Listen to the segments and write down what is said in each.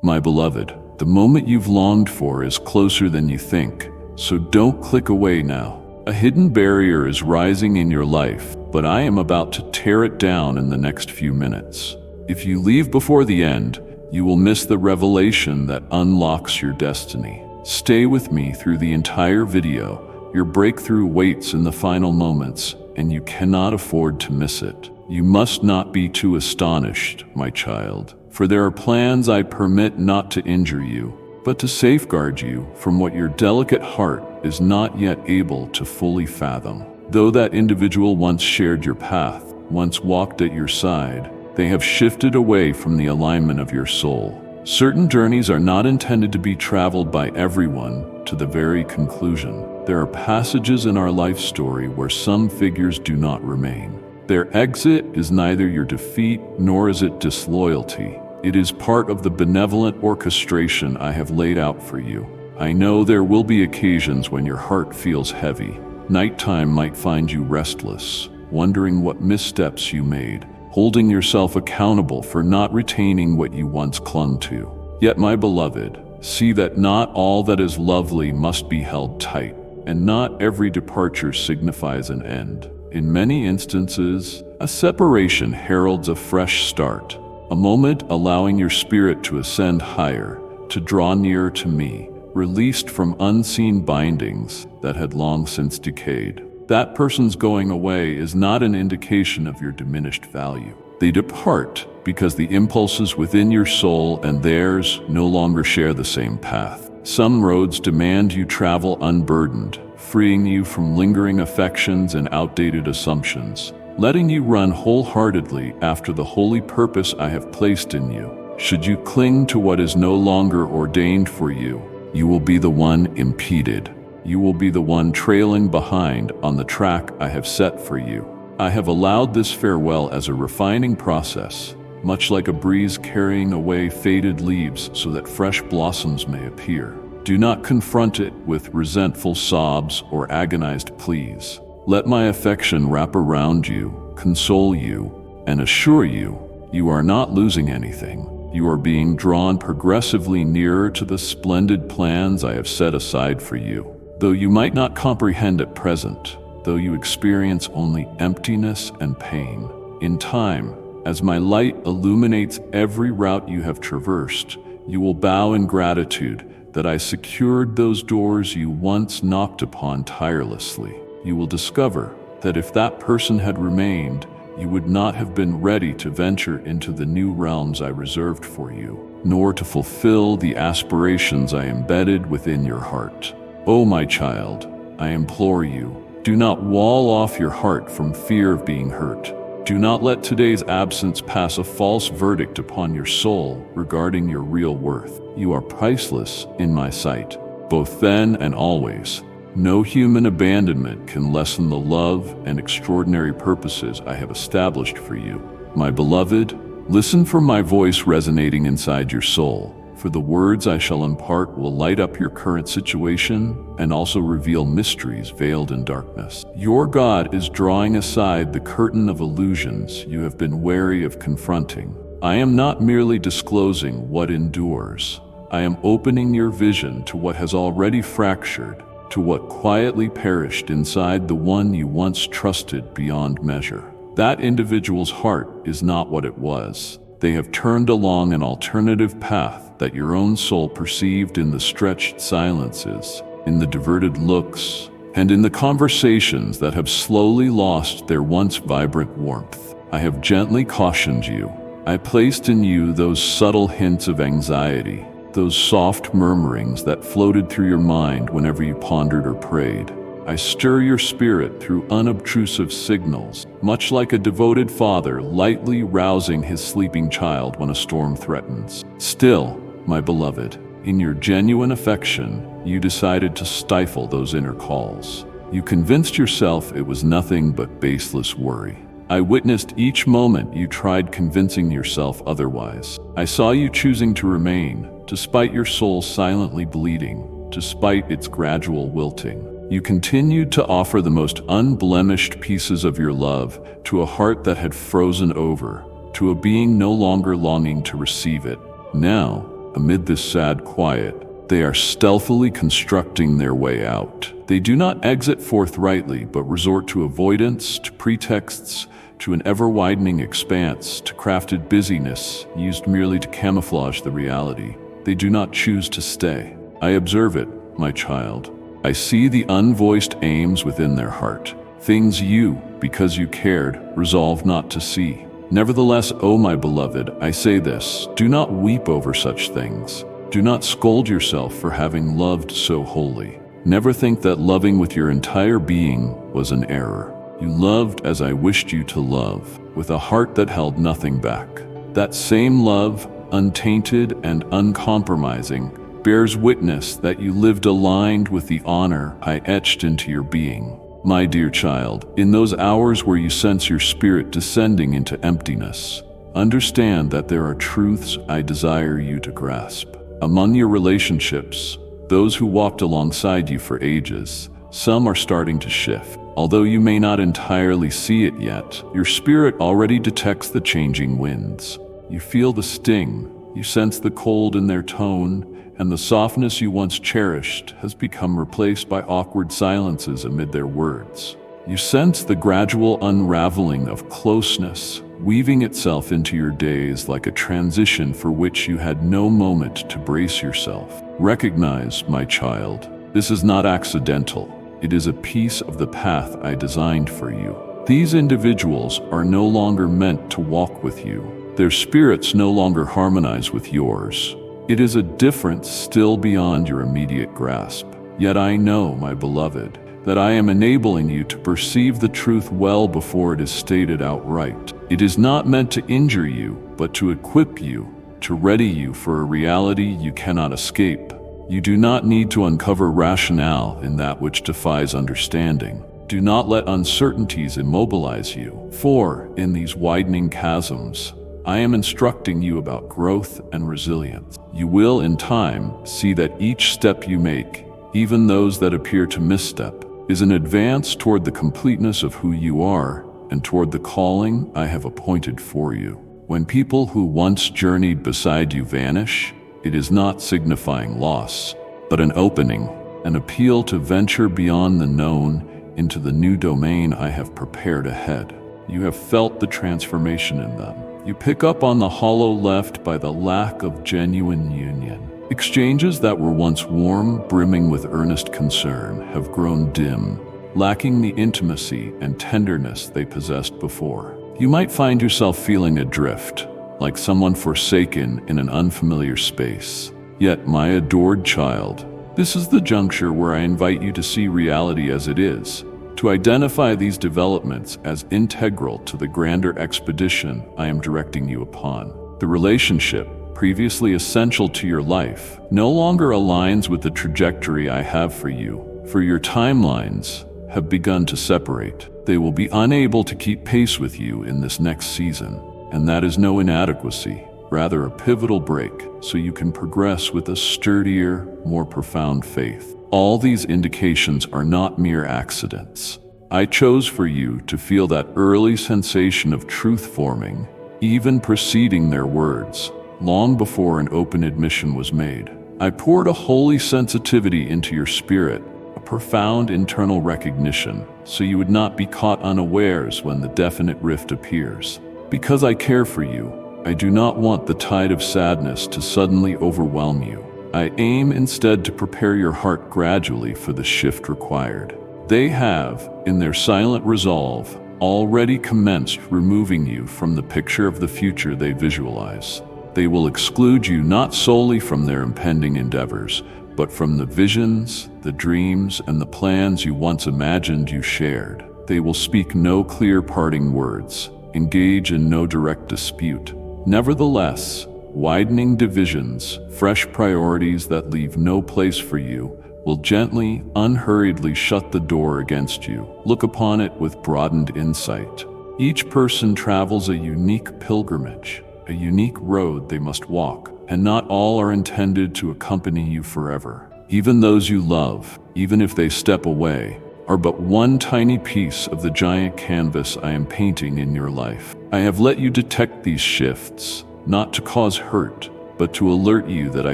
My beloved, the moment you've longed for is closer than you think, so don't click away now. A hidden barrier is rising in your life, but I am about to tear it down in the next few minutes. If you leave before the end, you will miss the revelation that unlocks your destiny. Stay with me through the entire video. Your breakthrough waits in the final moments, and you cannot afford to miss it. You must not be too astonished, my child, for there are plans I permit not to injure you, but to safeguard you from what your delicate heart is not yet able to fully fathom. Though that individual once shared your path, once walked at your side, they have shifted away from the alignment of your soul. Certain journeys are not intended to be traveled by everyone to the very conclusion. There are passages in our life story where some figures do not remain. Their exit is neither your defeat nor is it disloyalty. It is part of the benevolent orchestration I have laid out for you. I know there will be occasions when your heart feels heavy. Nighttime might find you restless, wondering what missteps you made, holding yourself accountable for not retaining what you once clung to. Yet, my beloved, see that not all that is lovely must be held tight, and not every departure signifies an end. In many instances, a separation heralds a fresh start, a moment allowing your spirit to ascend higher, to draw nearer to me, released from unseen bindings that had long since decayed. That person's going away is not an indication of your diminished value. They depart because the impulses within your soul and theirs no longer share the same path. Some roads demand you travel unburdened, freeing you from lingering affections and outdated assumptions, letting you run wholeheartedly after the holy purpose I have placed in you. Should you cling to what is no longer ordained for you, you will be the one impeded. You will be the one trailing behind on the track I have set for you. I have allowed this farewell as a refining process, much like a breeze carrying away faded leaves so that fresh blossoms may appear. Do not confront it with resentful sobs or agonized pleas. Let my affection wrap around you, console you, and assure you you are not losing anything. You are being drawn progressively nearer to the splendid plans I have set aside for you. Though you might not comprehend at present, though you experience only emptiness and pain, in time, as my light illuminates every route you have traversed, you will bow in gratitude that I secured those doors you once knocked upon tirelessly. You will discover that if that person had remained, you would not have been ready to venture into the new realms I reserved for you, nor to fulfill the aspirations I embedded within your heart. Oh, my child, I implore you, do not wall off your heart from fear of being hurt. Do not let today's absence pass a false verdict upon your soul regarding your real worth. You are priceless in my sight, both then and always. No human abandonment can lessen the love and extraordinary purposes I have established for you. My beloved, listen for my voice resonating inside your soul, for the words I shall impart will light up your current situation and also reveal mysteries veiled in darkness. Your God is drawing aside the curtain of illusions you have been wary of confronting. I am not merely disclosing what endures. I am opening your vision to what has already fractured, to what quietly perished inside the one you once trusted beyond measure. That individual's heart is not what it was. They have turned along an alternative path that your own soul perceived in the stretched silences, in the diverted looks, and in the conversations that have slowly lost their once vibrant warmth. I have gently cautioned you. I placed in you those subtle hints of anxiety, those soft murmurings that floated through your mind whenever you pondered or prayed. I stir your spirit through unobtrusive signals, much like a devoted father lightly rousing his sleeping child when a storm threatens. Still, my beloved, in your genuine affection, you decided to stifle those inner calls. You convinced yourself it was nothing but baseless worry. I witnessed each moment you tried convincing yourself otherwise. I saw you choosing to remain, despite your soul silently bleeding, despite its gradual wilting. You continued to offer the most unblemished pieces of your love to a heart that had frozen over, to a being no longer longing to receive it. Now, amid this sad quiet, they are stealthily constructing their way out. They do not exit forthrightly, but resort to avoidance, to pretexts, to an ever-widening expanse, to crafted busyness used merely to camouflage the reality. They do not choose to stay. I observe it, my child. I see the unvoiced aims within their heart, things you, because you cared, resolved not to see. Nevertheless, O my beloved, I say this, do not weep over such things. Do not scold yourself for having loved so wholly. Never think that loving with your entire being was an error. You loved as I wished you to love, with a heart that held nothing back. That same love, untainted and uncompromising, bears witness that you lived aligned with the honor I etched into your being. My dear child, in those hours where you sense your spirit descending into emptiness, understand that there are truths I desire you to grasp. Among your relationships, those who walked alongside you for ages, some are starting to shift. Although you may not entirely see it yet, your spirit already detects the changing winds. You feel the sting, you sense the cold in their tone, and the softness you once cherished has become replaced by awkward silences amid their words. You sense the gradual unraveling of closeness, weaving itself into your days like a transition for which you had no moment to brace yourself. Recognize, my child, this is not accidental. It is a piece of the path I designed for you. These individuals are no longer meant to walk with you. Their spirits no longer harmonize with yours. It is a difference still beyond your immediate grasp. Yet I know, my beloved, that I am enabling you to perceive the truth well before it is stated outright. It is not meant to injure you, but to equip you, to ready you for a reality you cannot escape. You do not need to uncover rationale in that which defies understanding. Do not let uncertainties immobilize you, for, in these widening chasms, I am instructing you about growth and resilience. You will, in time, see that each step you make, even those that appear to misstep, is an advance toward the completeness of who you are and toward the calling I have appointed for you. When people who once journeyed beside you vanish, it is not signifying loss, but an opening, an appeal to venture beyond the known into the new domain I have prepared ahead. You have felt the transformation in them. You pick up on the hollow left by the lack of genuine union. Exchanges that were once warm, brimming with earnest concern, have grown dim, lacking the intimacy and tenderness they possessed before. You might find yourself feeling adrift, like someone forsaken in an unfamiliar space. Yet, my adored child, this is the juncture where I invite you to see reality as it is, to identify these developments as integral to the grander expedition I am directing you upon. The relationship, previously essential to your life, no longer aligns with the trajectory I have for you, for your timelines have begun to separate. They will be unable to keep pace with you in this next season, and that is no inadequacy, rather a pivotal break, so you can progress with a sturdier, more profound faith. All these indications are not mere accidents. I chose for you to feel that early sensation of truth forming, even preceding their words, long before an open admission was made. I poured a holy sensitivity into your spirit, a profound internal recognition, so you would not be caught unawares when the definite rift appears. Because I care for you, I do not want the tide of sadness to suddenly overwhelm you. I aim instead to prepare your heart gradually for the shift required. They have, in their silent resolve, already commenced removing you from the picture of the future they visualize. They will exclude you not solely from their impending endeavors, but from the visions, the dreams, and the plans you once imagined you shared. They will speak no clear parting words, engage in no direct dispute. Nevertheless, widening divisions, fresh priorities that leave no place for you, will gently, unhurriedly shut the door against you. Look upon it with broadened insight. Each person travels a unique pilgrimage, a unique road they must walk, and not all are intended to accompany you forever. Even those you love, even if they step away, are but one tiny piece of the giant canvas I am painting in your life. I have let you detect these shifts, not to cause hurt, but to alert you that I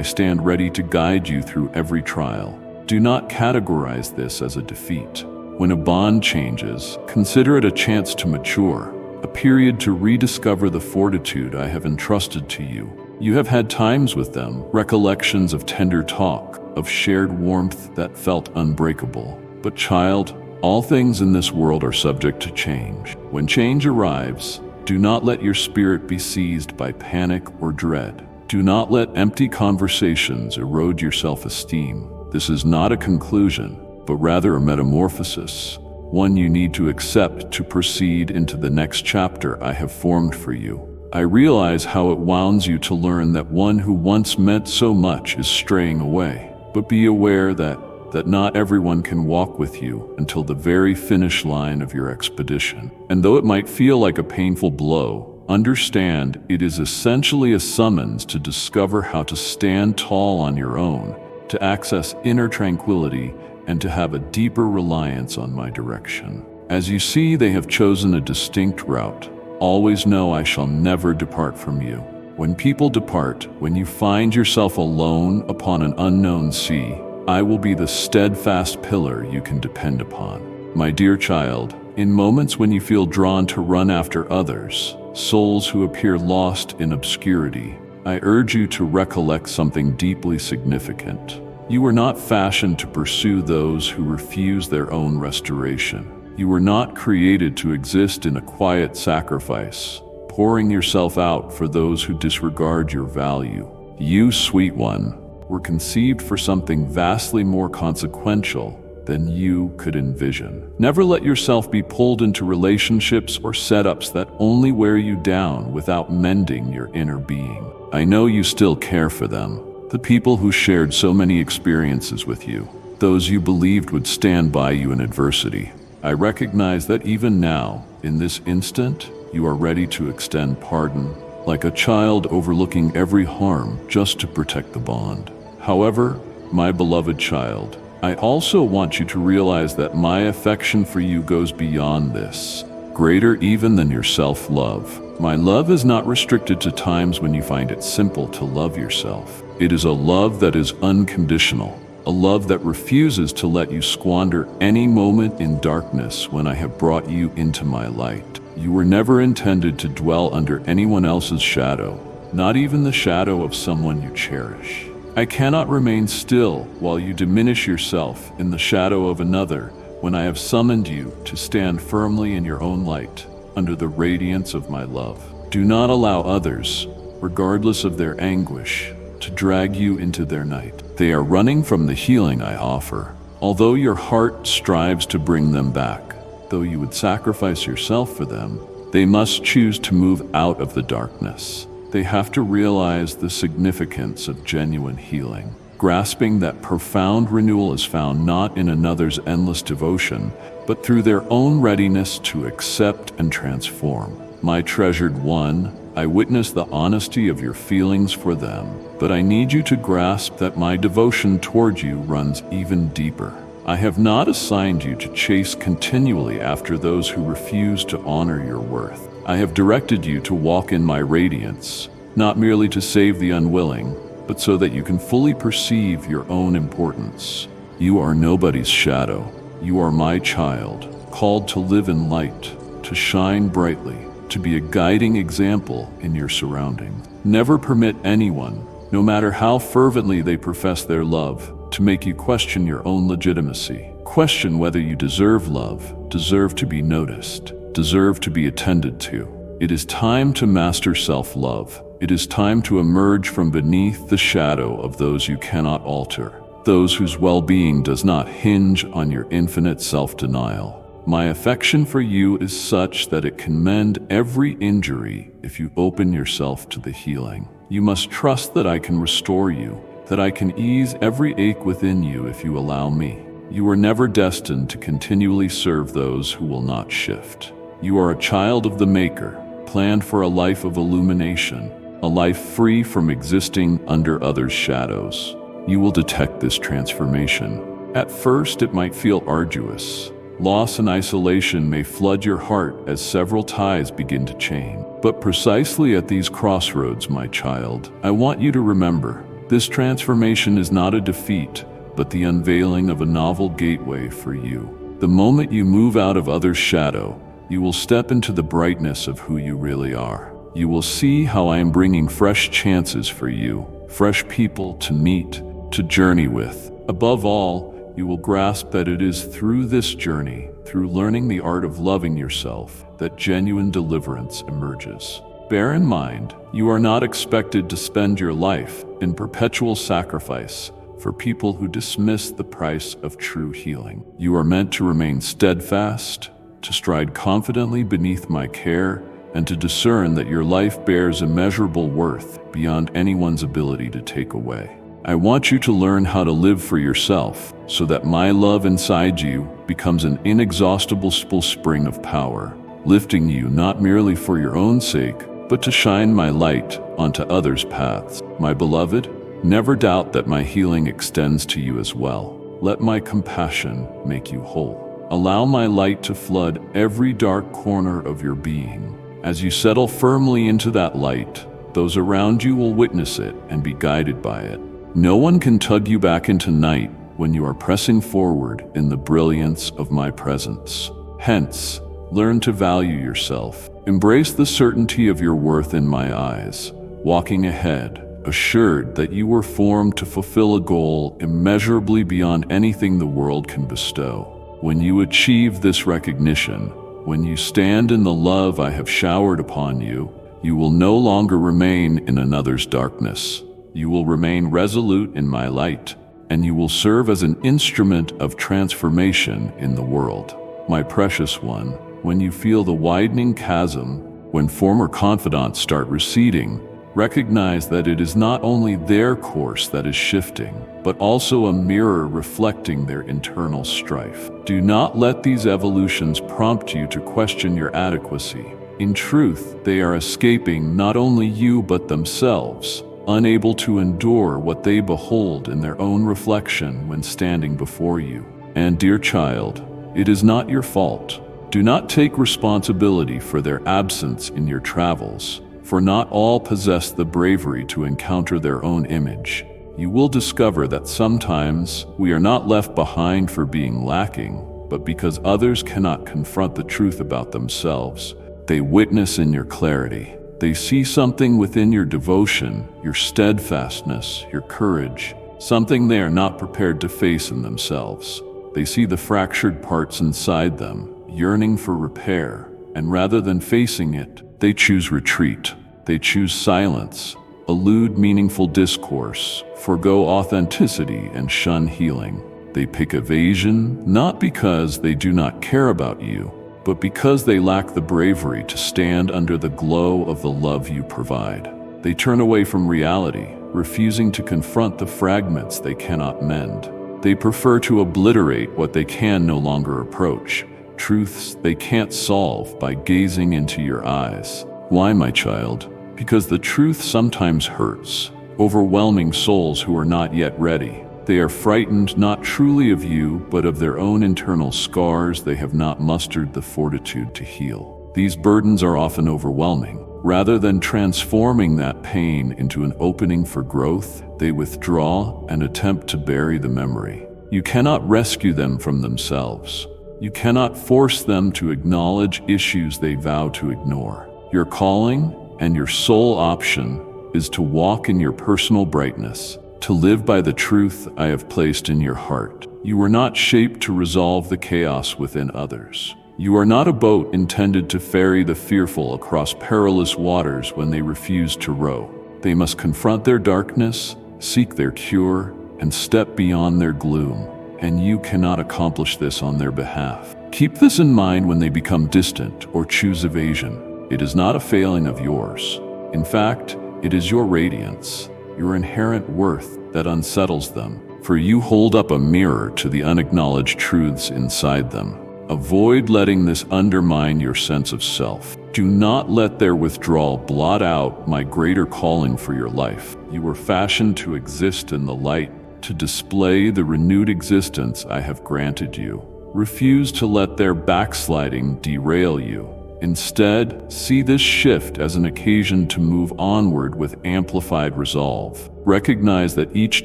stand ready to guide you through every trial. Do not categorize this as a defeat. When a bond changes, consider it a chance to mature, a period to rediscover the fortitude I have entrusted to you. You have had times with them, recollections of tender talk, of shared warmth that felt unbreakable. But child, all things in this world are subject to change. When change arrives, do not let your spirit be seized by panic or dread. Do not let empty conversations erode your self-esteem. This is not a conclusion, but rather a metamorphosis, one you need to accept to proceed into the next chapter I have formed for you. I realize how it wounds you to learn that one who once meant so much is straying away, but be aware that not everyone can walk with you until the very finish line of your expedition. And though it might feel like a painful blow, understand it is essentially a summons to discover how to stand tall on your own, to access inner tranquility, and to have a deeper reliance on my direction. As you see, they have chosen a distinct route. Always know I shall never depart from you. When people depart, when you find yourself alone upon an unknown sea, I will be the steadfast pillar you can depend upon. My dear child, in moments when you feel drawn to run after others, souls who appear lost in obscurity, I urge you to recollect something deeply significant. You were not fashioned to pursue those who refuse their own restoration. You were not created to exist in a quiet sacrifice, pouring yourself out for those who disregard your value. You, sweet one, were conceived for something vastly more consequential than you could envision. Never let yourself be pulled into relationships or setups that only wear you down without mending your inner being. I know you still care for them, the people who shared so many experiences with you, those you believed would stand by you in adversity. I recognize that even now, in this instant, you are ready to extend pardon, like a child overlooking every harm just to protect the bond. However, my beloved child, I also want you to realize that my affection for you goes beyond this, greater even than your self-love. My love is not restricted to times when you find it simple to love yourself. It is a love that is unconditional, a love that refuses to let you squander any moment in darkness when I have brought you into my light. You were never intended to dwell under anyone else's shadow, not even the shadow of someone you cherish. I cannot remain still while you diminish yourself in the shadow of another when I have summoned you to stand firmly in your own light under the radiance of my love. Do not allow others, regardless of their anguish, to drag you into their night. They are running from the healing I offer. Although your heart strives to bring them back, though you would sacrifice yourself for them, they must choose to move out of the darkness. They have to realize the significance of genuine healing, grasping that profound renewal is found not in another's endless devotion, but through their own readiness to accept and transform. My treasured one, I witness the honesty of your feelings for them, but I need you to grasp that my devotion toward you runs even deeper. I have not assigned you to chase continually after those who refuse to honor your worth. I have directed you to walk in my radiance, not merely to save the unwilling, but so that you can fully perceive your own importance. You are nobody's shadow. You are my child, called to live in light, to shine brightly, to be a guiding example in your surroundings. Never permit anyone, no matter how fervently they profess their love, to make you question your own legitimacy. Question whether you deserve love, deserve to be noticed, deserve to be attended to. It is time to master self-love. It is time to emerge from beneath the shadow of those you cannot alter, those whose well-being does not hinge on your infinite self-denial. My affection for you is such that it can mend every injury if you open yourself to the healing. You must trust that I can restore you, that I can ease every ache within you if you allow me. You were never destined to continually serve those who will not shift. You are a child of the Maker, planned for a life of illumination, a life free from existing under others' shadows. You will detect this transformation. At first, it might feel arduous. Loss and isolation may flood your heart as several ties begin to chain. But precisely at these crossroads, my child, I want you to remember, this transformation is not a defeat, but the unveiling of a novel gateway for you. The moment you move out of others' shadow, you will step into the brightness of who you really are. You will see how I am bringing fresh chances for you, fresh people to meet, to journey with. Above all, you will grasp that it is through this journey, through learning the art of loving yourself, that genuine deliverance emerges. Bear in mind, you are not expected to spend your life in perpetual sacrifice for people who dismiss the price of true healing. You are meant to remain steadfast, to stride confidently beneath my care, and to discern that your life bears immeasurable worth beyond anyone's ability to take away. I want you to learn how to live for yourself so that my love inside you becomes an inexhaustible spring of power, lifting you not merely for your own sake, but to shine my light onto others' paths. My beloved, never doubt that my healing extends to you as well. Let my compassion make you whole. Allow my light to flood every dark corner of your being. As you settle firmly into that light, those around you will witness it and be guided by it. No one can tug you back into night when you are pressing forward in the brilliance of my presence. Hence, learn to value yourself. Embrace the certainty of your worth in my eyes, walking ahead, assured that you were formed to fulfill a goal immeasurably beyond anything the world can bestow. When you achieve this recognition, when you stand in the love I have showered upon you, you will no longer remain in another's darkness. You will remain resolute in my light, and you will serve as an instrument of transformation in the world. My precious one, when you feel the widening chasm, when former confidants start receding, recognize that it is not only their course that is shifting, but also a mirror reflecting their internal strife. Do not let these evolutions prompt you to question your adequacy. In truth, they are escaping not only you but themselves, unable to endure what they behold in their own reflection when standing before you. And dear child, it is not your fault. Do not take responsibility for their absence in your travels, for not all possess the bravery to encounter their own image. You will discover that sometimes we are not left behind for being lacking, but because others cannot confront the truth about themselves. They witness in your clarity. They see something within your devotion, your steadfastness, your courage, something they are not prepared to face in themselves. They see the fractured parts inside them, yearning for repair, and rather than facing it, they choose retreat. They choose silence, elude meaningful discourse, forgo authenticity, and shun healing. They pick evasion, not because they do not care about you, but because they lack the bravery to stand under the glow of the love you provide. They turn away from reality, refusing to confront the fragments they cannot mend. They prefer to obliterate what they can no longer approach, truths they can't solve by gazing into your eyes. Why, my child? Because the truth sometimes hurts, overwhelming souls who are not yet ready. They are frightened not truly of you, but of their own internal scars they have not mustered the fortitude to heal. These burdens are often overwhelming. Rather than transforming that pain into an opening for growth, they withdraw and attempt to bury the memory. You cannot rescue them from themselves. You cannot force them to acknowledge issues they vow to ignore. Your calling and your sole option is to walk in your personal brightness, to live by the truth I have placed in your heart. You were not shaped to resolve the chaos within others. You are not a boat intended to ferry the fearful across perilous waters when they refuse to row. They must confront their darkness, seek their cure, and step beyond their gloom. And you cannot accomplish this on their behalf. Keep this in mind when they become distant or choose evasion. It is not a failing of yours. In fact, it is your radiance, your inherent worth that unsettles them, for you hold up a mirror to the unacknowledged truths inside them. Avoid letting this undermine your sense of self. Do not let their withdrawal blot out my greater calling for your life. You were fashioned to exist in the light, to display the renewed existence I have granted you. refuse to let their backsliding derail you. Instead, see this shift as an occasion to move onward with amplified resolve. Recognize that each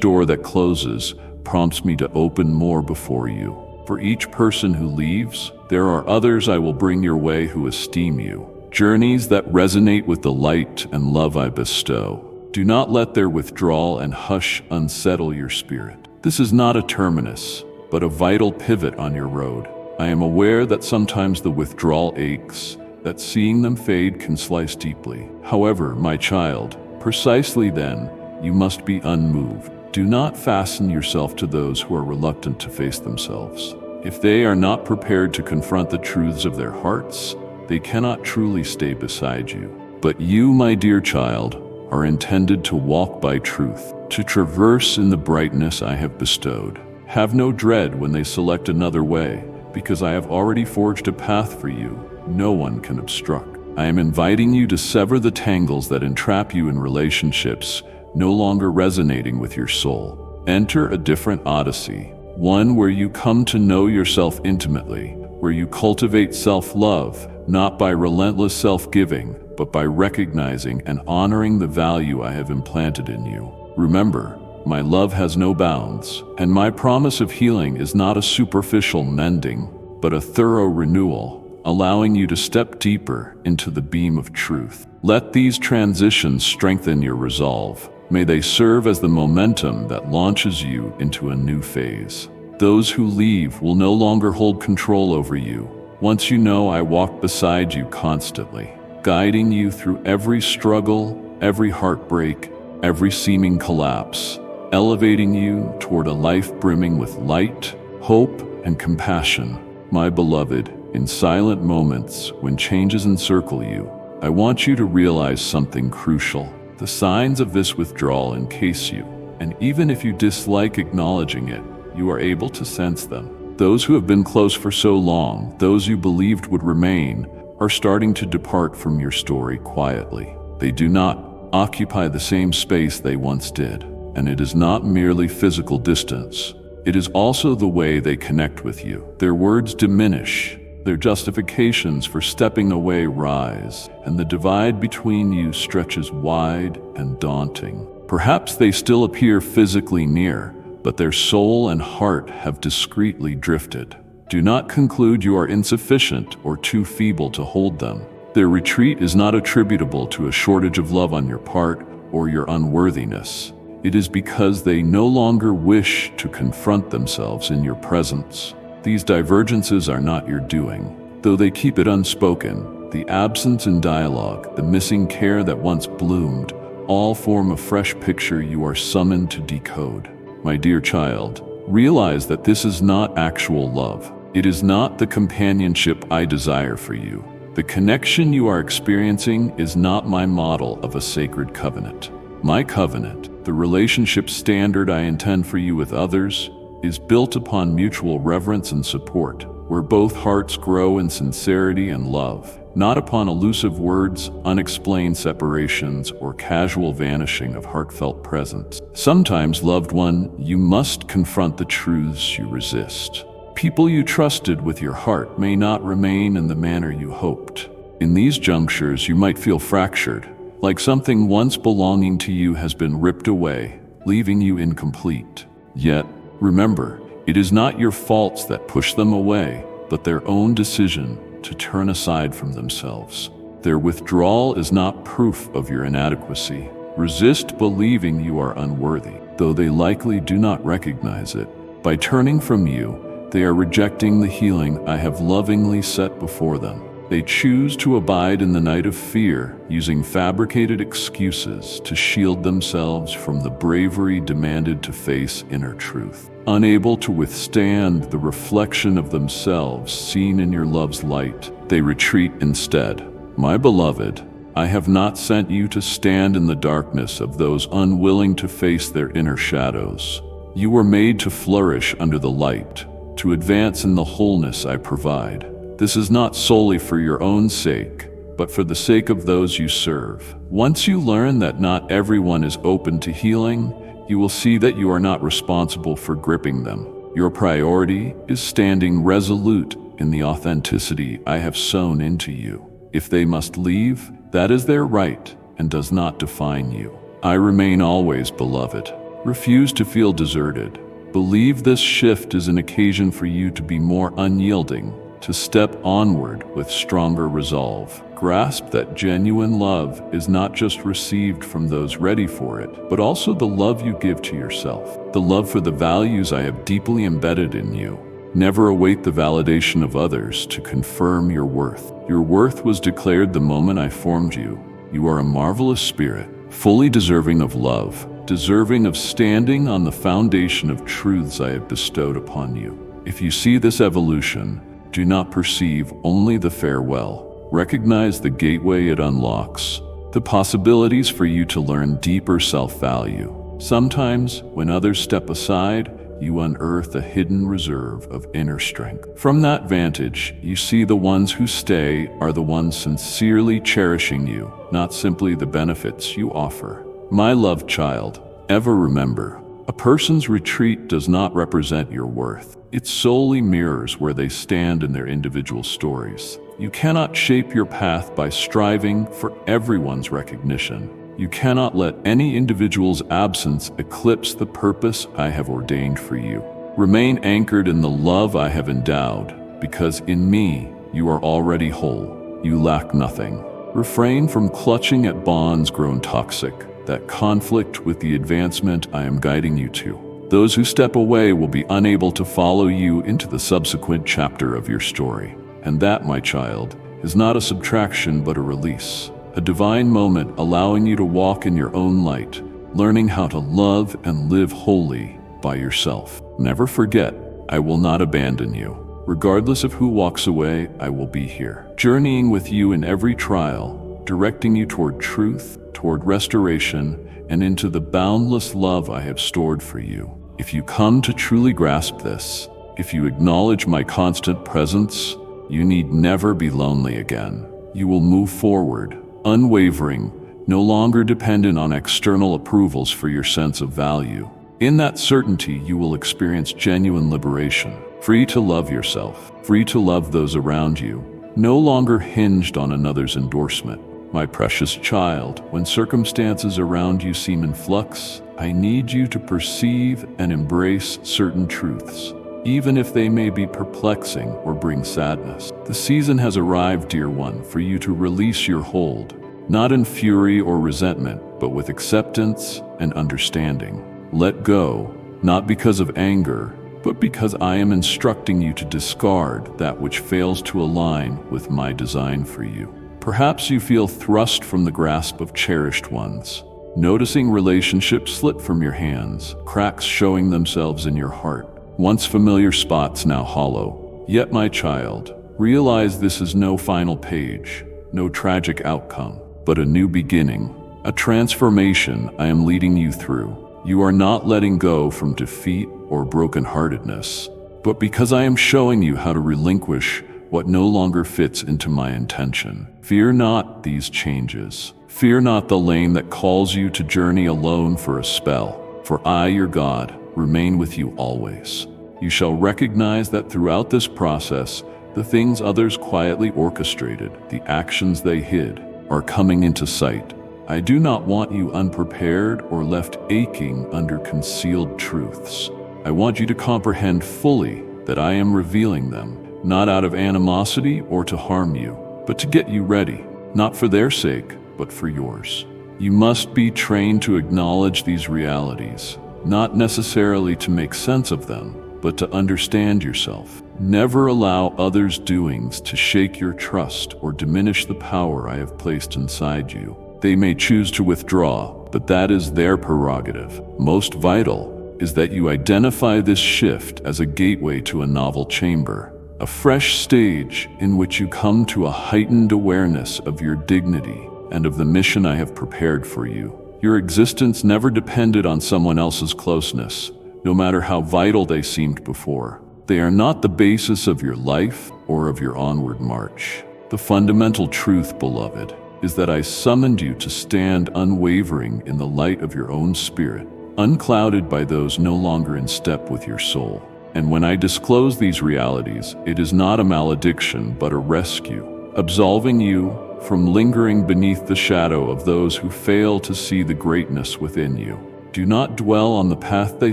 door that closes prompts me to open more before you. For each person who leaves, there are others I will bring your way who esteem you. Journeys that resonate with the light and love I bestow. Do not let their withdrawal and hush unsettle your spirit. This is not a terminus, but a vital pivot on your road. I am aware that sometimes the withdrawal aches, that seeing them fade can slice deeply. However, my child, precisely then, you must be unmoved. Do not fasten yourself to those who are reluctant to face themselves. If they are not prepared to confront the truths of their hearts, they cannot truly stay beside you. But you, my dear child, are intended to walk by truth, to traverse in the brightness I have bestowed. Have no dread when they select another way, because I have already forged a path for you no one can obstruct. I am inviting you to sever the tangles that entrap you in relationships no longer resonating with your soul. Enter a different odyssey, one where you come to know yourself intimately, where you cultivate self-love, not by relentless self-giving, but by recognizing and honoring the value I have implanted in you. Remember, my love has no bounds, and my promise of healing is not a superficial mending, but a thorough renewal, allowing you to step deeper into the beam of truth. Let these transitions strengthen your resolve. May they serve as the momentum that launches you into a new phase. Those who leave will no longer hold control over you. Once you know I walk beside you constantly, guiding you through every struggle, every heartbreak, every seeming collapse, elevating you toward a life brimming with light, hope, and compassion. My beloved, in silent moments when changes encircle you, I want you to realize something crucial. The signs of this withdrawal encase you, and even if you dislike acknowledging it, you are able to sense them. Those who have been close for so long, those you believed would remain, are starting to depart from your story quietly. They do not occupy the same space they once did, and it is not merely physical distance. It is also the way they connect with you. Their words diminish, their justifications for stepping away rise, and the divide between you stretches wide and daunting. Perhaps they still appear physically near, but their soul and heart have discreetly drifted. Do not conclude you are insufficient or too feeble to hold them. Their retreat is not attributable to a shortage of love on your part or your unworthiness. It is because they no longer wish to confront themselves in your presence. These divergences are not your doing, though they keep it unspoken. The absence in dialogue, the missing care that once bloomed, all form a fresh picture you are summoned to decode. My dear child, realize that this is not actual love. It is not the companionship I desire for you. The connection you are experiencing is not my model of a sacred covenant. My covenant, the relationship standard I intend for you with others, is built upon mutual reverence and support, where both hearts grow in sincerity and love, not upon elusive words, unexplained separations, or casual vanishing of heartfelt presence. Sometimes, loved one, you must confront the truths you resist. People you trusted with your heart may not remain in the manner you hoped. In these junctures, you might feel fractured, like something once belonging to you has been ripped away, leaving you incomplete. Yet, remember, it is not your faults that push them away, but their own decision to turn aside from themselves. Their withdrawal is not proof of your inadequacy. Resist believing you are unworthy, though they likely do not recognize it. By turning from you, they are rejecting the healing I have lovingly set before them. They choose to abide in the night of fear, using fabricated excuses to shield themselves from the bravery demanded to face inner truth. Unable to withstand the reflection of themselves seen in your love's light, they retreat instead. My beloved, I have not sent you to stand in the darkness of those unwilling to face their inner shadows. You were made to flourish under the light, to advance in the wholeness I provide. This is not solely for your own sake, but for the sake of those you serve. Once you learn that not everyone is open to healing, you will see that you are not responsible for gripping them. Your priority is standing resolute in the authenticity I have sown into you. If they must leave, that is their right and does not define you. I remain always beloved. Refuse to feel deserted. Believe this shift is an occasion for you to be more unyielding, to step onward with stronger resolve. Grasp that genuine love is not just received from those ready for it, but also the love you give to yourself, the love for the values I have deeply embedded in you. Never await the validation of others to confirm your worth. Your worth was declared the moment I formed you. You are a marvelous spirit, fully deserving of love, deserving of standing on the foundation of truths I have bestowed upon you. If you see this evolution, do not perceive only the farewell. Recognize the gateway it unlocks, the possibilities for you to learn deeper self-value. Sometimes, when others step aside, you unearth a hidden reserve of inner strength. From that vantage, you see the ones who stay are the ones sincerely cherishing you, not simply the benefits you offer. My loved child, ever remember, a person's retreat does not represent your worth. It solely mirrors where they stand in their individual stories. You cannot shape your path by striving for everyone's recognition. You cannot let any individual's absence eclipse the purpose I have ordained for you. Remain anchored in the love I have endowed, because in me you are already whole. You lack nothing. Refrain from clutching at bonds grown toxic that conflict with the advancement I am guiding you to. Those who step away will be unable to follow you into the subsequent chapter of your story. And that, my child, is not a subtraction but a release. A divine moment allowing you to walk in your own light, learning how to love and live wholly by yourself. Never forget, I will not abandon you. Regardless of who walks away, I will be here, journeying with you in every trial, directing you toward truth, toward restoration, and into the boundless love I have stored for you. If you come to truly grasp this, if you acknowledge my constant presence, you need never be lonely again. You will move forward, unwavering, no longer dependent on external approvals for your sense of value. In that certainty, you will experience genuine liberation, free to love yourself, free to love those around you, no longer hinged on another's endorsement. My precious child, when circumstances around you seem in flux, I need you to perceive and embrace certain truths, even if they may be perplexing or bring sadness. The season has arrived, dear one, for you to release your hold, not in fury or resentment, but with acceptance and understanding. Let go, not because of anger, but because I am instructing you to discard that which fails to align with my design for you. Perhaps you feel thrust from the grasp of cherished ones, noticing relationships slip from your hands, cracks showing themselves in your heart, once familiar spots now hollow. Yet, my child, realize this is no final page, no tragic outcome, but a new beginning, a transformation I am leading you through. You are not letting go from defeat or brokenheartedness, but because I am showing you how to relinquish what no longer fits into my intention. Fear not these changes. Fear not the lane that calls you to journey alone for a spell, for I, your God, remain with you always. You shall recognize that throughout this process, the things others quietly orchestrated, the actions they hid, are coming into sight. I do not want you unprepared or left aching under concealed truths. I want you to comprehend fully that I am revealing them, not out of animosity or to harm you, but to get you ready, not for their sake, but for yours. You must be trained to acknowledge these realities, not necessarily to make sense of them, but to understand yourself. Never allow others' doings to shake your trust or diminish the power I have placed inside you. They may choose to withdraw, but that is their prerogative. Most vital is that you identify this shift as a gateway to a novel chamber, a fresh stage in which you come to a heightened awareness of your dignity and of the mission I have prepared for you. Your existence never depended on someone else's closeness, no matter how vital they seemed before. They are not the basis of your life or of your onward march. The fundamental truth, beloved, is that I summoned you to stand unwavering in the light of your own spirit, unclouded by those no longer in step with your soul. And when I disclose these realities, it is not a malediction, but a rescue, absolving you from lingering beneath the shadow of those who fail to see the greatness within you. Do not dwell on the path they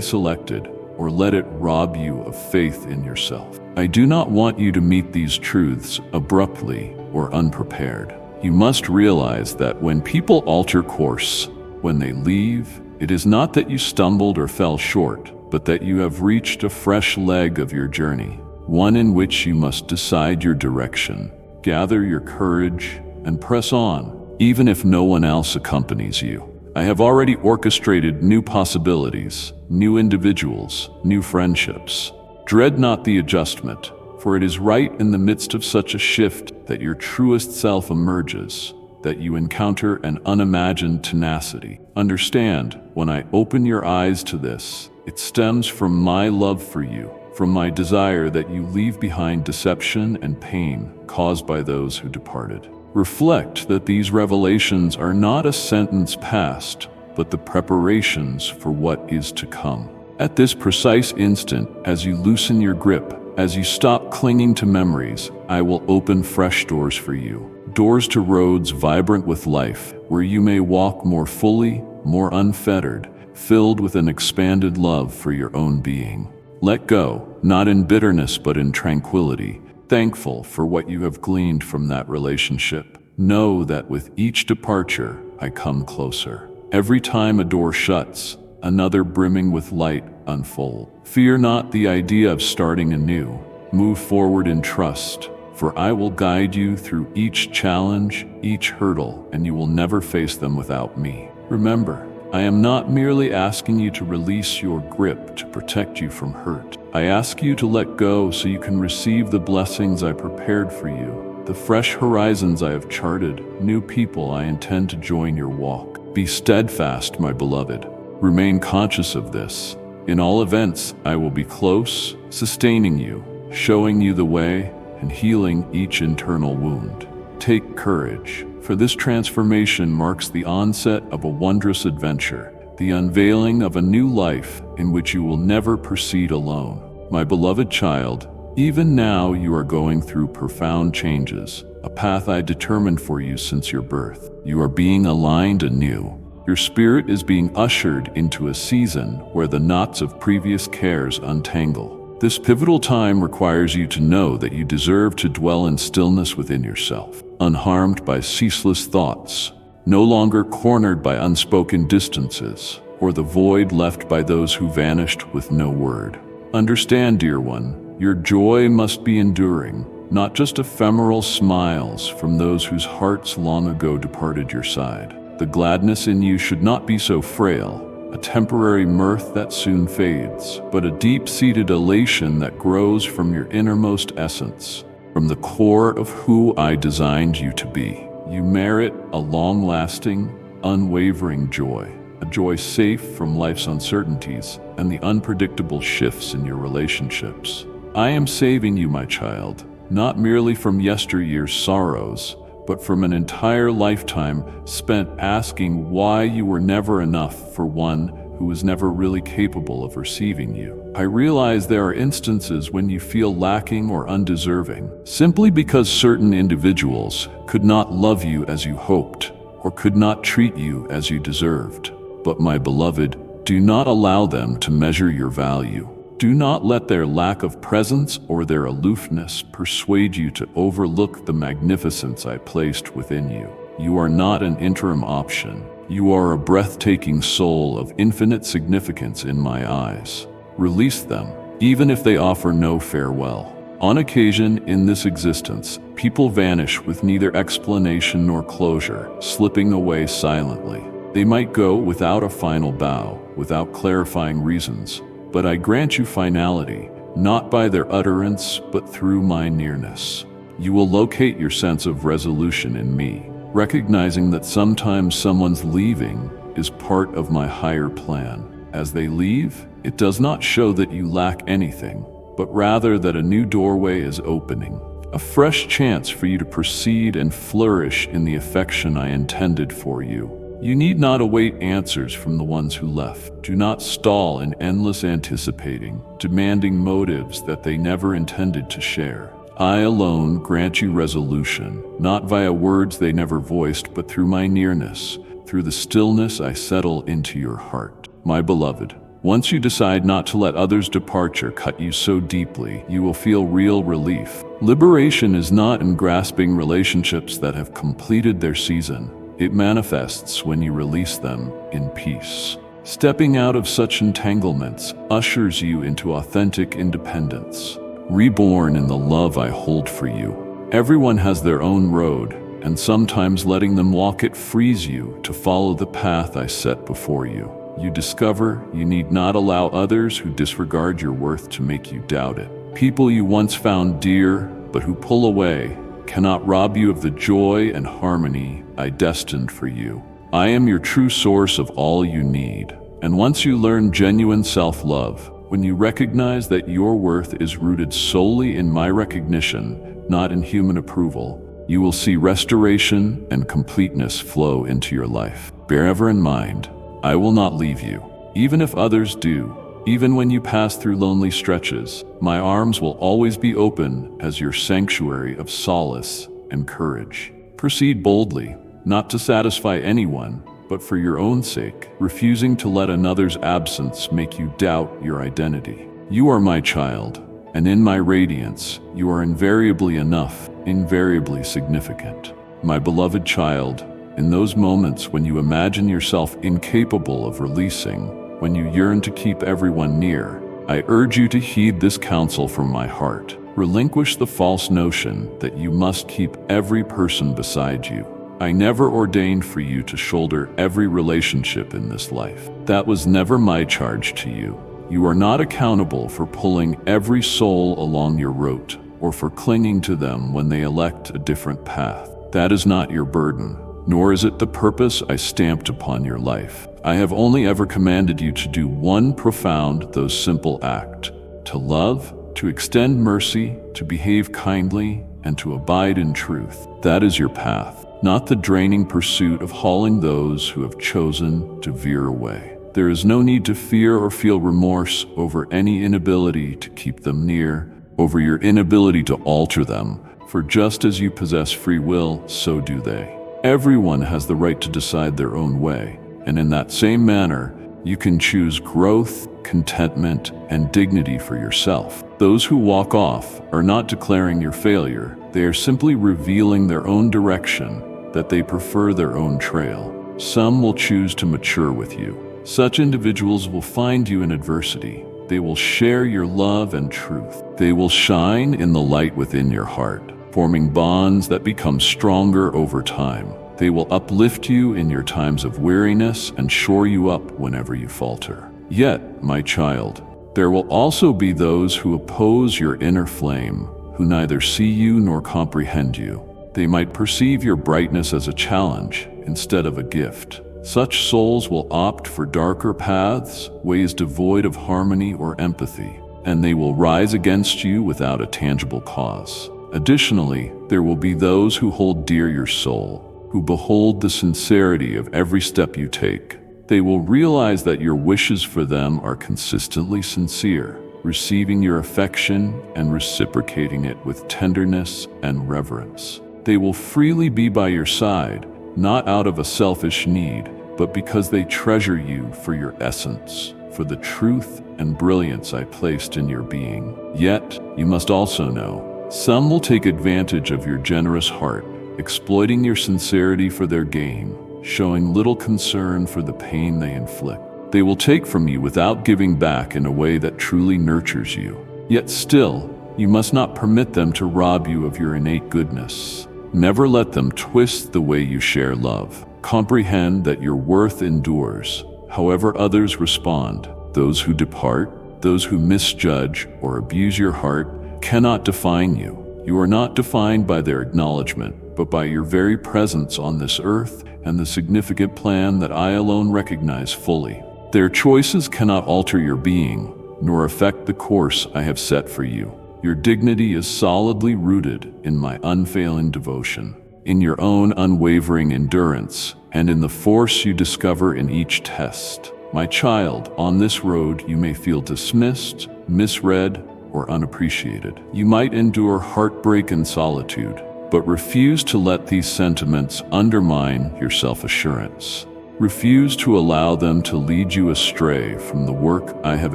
selected, or let it rob you of faith in yourself. I do not want you to meet these truths abruptly or unprepared. You must realize that when people alter course, when they leave, it is not that you stumbled or fell short, but that you have reached a fresh leg of your journey, one in which you must decide your direction, gather your courage, and press on, even if no one else accompanies you. I have already orchestrated new possibilities, new individuals, new friendships. Dread not the adjustment, for it is right in the midst of such a shift that your truest self emerges, that you encounter an unimagined tenacity. Understand, when I open your eyes to this, it stems from my love for you, from my desire that you leave behind deception and pain caused by those who departed. Reflect that these revelations are not a sentence past, but the preparations for what is to come. At this precise instant, as you loosen your grip, as you stop clinging to memories, I will open fresh doors for you. Doors to roads vibrant with life, where you may walk more fully, more unfettered, filled with an expanded love for your own being. Let go, not in bitterness but in tranquility, thankful for what you have gleaned from that relationship. Know that with each departure, I come closer. Every time a door shuts, another brimming with light unfolds. Fear not the idea of starting anew. Move forward in trust, for I will guide you through each challenge, each hurdle, and you will never face them without me. Remember, I am not merely asking you to release your grip to protect you from hurt. I ask you to let go so you can receive the blessings I prepared for you, the fresh horizons I have charted, new people I intend to join your walk. Be steadfast, my beloved. Remain conscious of this. In all events, I will be close, sustaining you, showing you the way, and healing each internal wound. Take courage, for this transformation marks the onset of a wondrous adventure, the unveiling of a new life in which you will never proceed alone. My beloved child, even now you are going through profound changes, a path I determined for you since your birth. You are being aligned anew. Your spirit is being ushered into a season where the knots of previous cares untangle. This pivotal time requires you to know that you deserve to dwell in stillness within yourself, unharmed by ceaseless thoughts, no longer cornered by unspoken distances, or the void left by those who vanished with no word. Understand, dear one, your joy must be enduring, not just ephemeral smiles from those whose hearts long ago departed your side. The gladness in you should not be so frail, a temporary mirth that soon fades, but a deep-seated elation that grows from your innermost essence, from the core of who I designed you to be. You merit a long-lasting, unwavering joy, a joy safe from life's uncertainties and the unpredictable shifts in your relationships. I am saving you, my child, not merely from yesteryear's sorrows, but from an entire lifetime spent asking why you were never enough for one who was never really capable of receiving you. I realize there are instances when you feel lacking or undeserving, simply because certain individuals could not love you as you hoped, or could not treat you as you deserved. But my beloved, do not allow them to measure your value. Do not let their lack of presence or their aloofness persuade you to overlook the magnificence I placed within you. You are not an interim option. You are a breathtaking soul of infinite significance in my eyes. Release them, even if they offer no farewell. On occasion in this existence, people vanish with neither explanation nor closure, slipping away silently. They might go without a final bow, without clarifying reasons. But I grant you finality, not by their utterance, but through my nearness. You will locate your sense of resolution in me, recognizing that sometimes someone's leaving is part of my higher plan. As they leave, it does not show that you lack anything, but rather that a new doorway is opening, a fresh chance for you to proceed and flourish in the affection I intended for you. You need not await answers from the ones who left. Do not stall in endless anticipating, demanding motives that they never intended to share. I alone grant you resolution, not via words they never voiced, but through my nearness, through the stillness I settle into your heart. My beloved, once you decide not to let others' departure cut you so deeply, you will feel real relief. Liberation is not in grasping relationships that have completed their season. It manifests when you release them in peace. Stepping out of such entanglements ushers you into authentic independence, reborn in the love I hold for you. Everyone has their own road, and sometimes letting them walk it frees you to follow the path I set before you. You discover you need not allow others who disregard your worth to make you doubt it. People you once found dear, but who pull away, cannot rob you of the joy and harmony I destined for you. I am your true source of all you need. And once you learn genuine self-love, when you recognize that your worth is rooted solely in my recognition, not in human approval, you will see restoration and completeness flow into your life. Bear ever in mind, I will not leave you, even if others do. Even when you pass through lonely stretches, my arms will always be open as your sanctuary of solace and courage. Proceed boldly, not to satisfy anyone, but for your own sake, refusing to let another's absence make you doubt your identity. You are my child, and in my radiance, you are invariably enough, invariably significant. My beloved child, in those moments when you imagine yourself incapable of releasing, when you yearn to keep everyone near, I urge you to heed this counsel from my heart. Relinquish the false notion that you must keep every person beside you. I never ordained for you to shoulder every relationship in this life. That was never my charge to you. You are not accountable for pulling every soul along your route, or for clinging to them when they elect a different path. That is not your burden, nor is it the purpose I stamped upon your life. I have only ever commanded you to do one profound, though simple act: to love, to extend mercy, to behave kindly, and to abide in truth. That is your path, not the draining pursuit of hauling those who have chosen to veer away. There is no need to fear or feel remorse over any inability to keep them near, over your inability to alter them, for just as you possess free will, so do they. Everyone has the right to decide their own way, and in that same manner, you can choose growth, contentment, and dignity for yourself. Those who walk off are not declaring your failure. They are simply revealing their own direction, that they prefer their own trail. Some will choose to mature with you. Such individuals will find you in adversity. They will share your love and truth. They will shine in the light within your heart, forming bonds that become stronger over time. They will uplift you in your times of weariness and shore you up whenever you falter. Yet, my child, there will also be those who oppose your inner flame, who neither see you nor comprehend you. They might perceive your brightness as a challenge instead of a gift. Such souls will opt for darker paths, ways devoid of harmony or empathy, and they will rise against you without a tangible cause. Additionally, there will be those who hold dear your soul, who behold the sincerity of every step you take. They will realize that your wishes for them are consistently sincere, receiving your affection and reciprocating it with tenderness and reverence. They will freely be by your side, not out of a selfish need, but because they treasure you for your essence, for the truth and brilliance I placed in your being. Yet, you must also know, some will take advantage of your generous heart, exploiting your sincerity for their gain, showing little concern for the pain they inflict. They will take from you without giving back in a way that truly nurtures you. Yet still, you must not permit them to rob you of your innate goodness. Never let them twist the way you share love. Comprehend that your worth endures, however others respond. Those who depart, those who misjudge or abuse your heart, cannot define you. You are not defined by their acknowledgement, but by your very presence on this earth and the significant plan that I alone recognize fully. Their choices cannot alter your being, nor affect the course I have set for you. Your dignity is solidly rooted in my unfailing devotion, in your own unwavering endurance, and in the force you discover in each test. My child, on this road you may feel dismissed, misread, or unappreciated. You might endure heartbreak and solitude, but refuse to let these sentiments undermine your self-assurance. Refuse to allow them to lead you astray from the work I have